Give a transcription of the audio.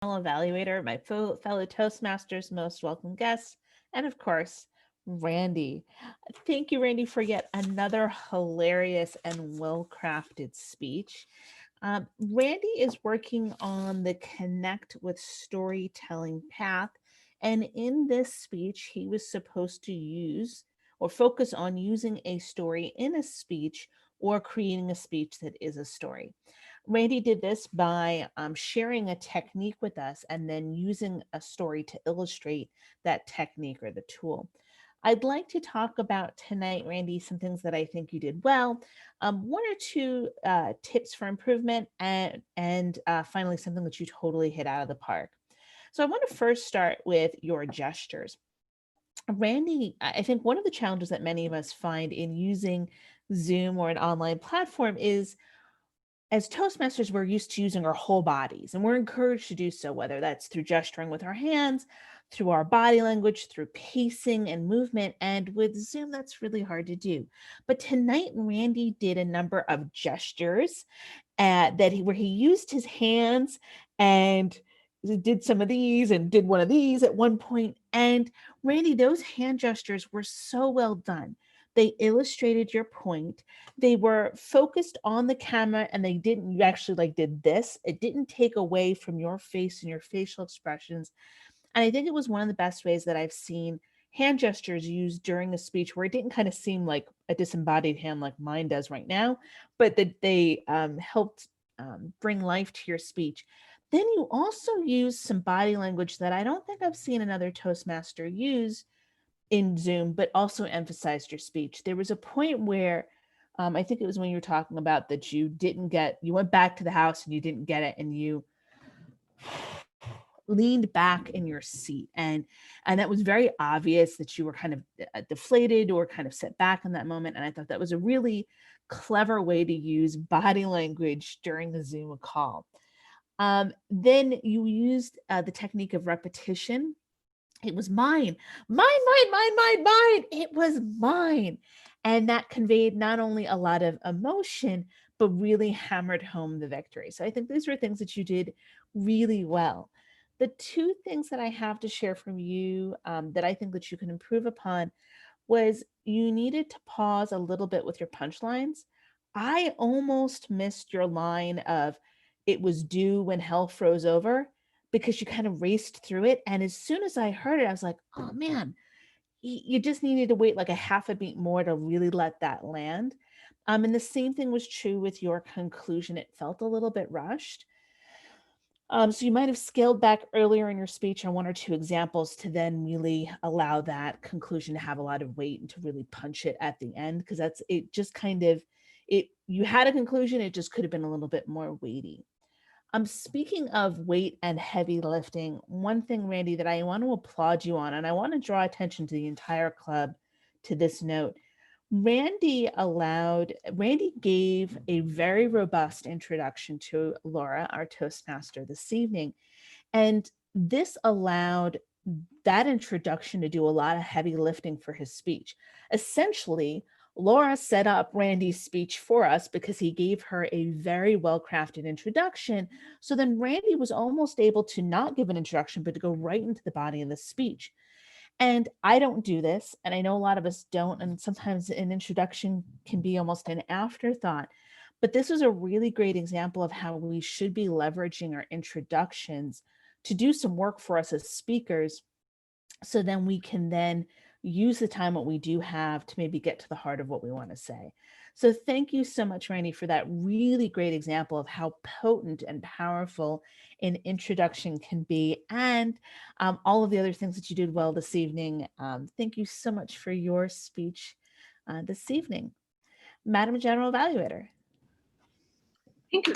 Evaluator, my fellow Toastmasters, most welcome guests, and of course, Randy. Thank you, Randy, for yet another hilarious and well crafted speech. Randy is working on the Connect with Storytelling path. And in this speech, he was supposed to use or focus on using a story in a speech or creating a speech that is a story. Randy did this by sharing a technique with us and then using a story to illustrate that technique or the tool. I'd like to talk about tonight, Randy, some things that I think you did well, one or two tips for improvement, and finally something that you totally hit out of the park. So I want to first start with your gestures. Randy, I think one of the challenges that many of us find in using Zoom or an online platform is as Toastmasters, we're used to using our whole bodies, and we're encouraged to do so, whether that's through gesturing with our hands, through our body language, through pacing and movement. And with Zoom, that's really hard to do. But tonight, Randy did a number of gestures where he used his hands and did some of these and did one of these at one point. And Randy, those hand gestures were so well done. They illustrated your point. They were focused on the camera and they didn't, you actually like did this. It didn't take away from your face and your facial expressions. And I think it was one of the best ways that I've seen hand gestures used during a speech where it didn't kind of seem like a disembodied hand like mine does right now, but that they helped bring life to your speech. Then you also use some body language that I don't think I've seen another Toastmaster use in Zoom, but also emphasized your speech. There was a point where I think it was when you were talking about that you went back to the house and you didn't get it, and you leaned back in your seat, and that was very obvious that you were kind of deflated or kind of set back in that moment. And I thought that was a really clever way to use body language during the Zoom call. Then you used the technique of repetition. It was mine, mine. It was mine. And that conveyed not only a lot of emotion, but really hammered home the victory. So I think these were things that you did really well. The two things that I have to share from you that I think that you can improve upon was you needed to pause a little bit with your punchlines. I almost missed your line of "it was due when hell froze over" because you kind of raced through it. And as soon as I heard it, I was like, oh man, you just needed to wait like a half a beat more to really let that land. And the same thing was true with your conclusion. It felt a little bit rushed. So you might have scaled back earlier in your speech on one or two examples to then really allow that conclusion to have a lot of weight and to really punch it at the end, because that's it. Just kind of it. You had a conclusion. It just could have been a little bit more weighty. Speaking of weight and heavy lifting, one thing, Randy, that I want to applaud you on, and I want to draw attention to the entire club to this note. Randy gave a very robust introduction to Laura, our Toastmaster, this evening. And this allowed that introduction to do a lot of heavy lifting for his speech. Essentially, Laura set up Randy's speech for us because he gave her a very well crafted introduction. So then Randy was almost able to not give an introduction, but to go right into the body of the speech. And I don't do this, and I know a lot of us don't, and sometimes an introduction can be almost an afterthought. But this was a really great example of how we should be leveraging our introductions to do some work for us as speakers, so then we can then use the time what we do have to maybe get to the heart of what we want to say. So thank you so much, Randy, for that really great example of how potent and powerful an introduction can be, and all of the other things that you did well this evening. Thank you so much for your speech this evening. Madam General Evaluator. Thank you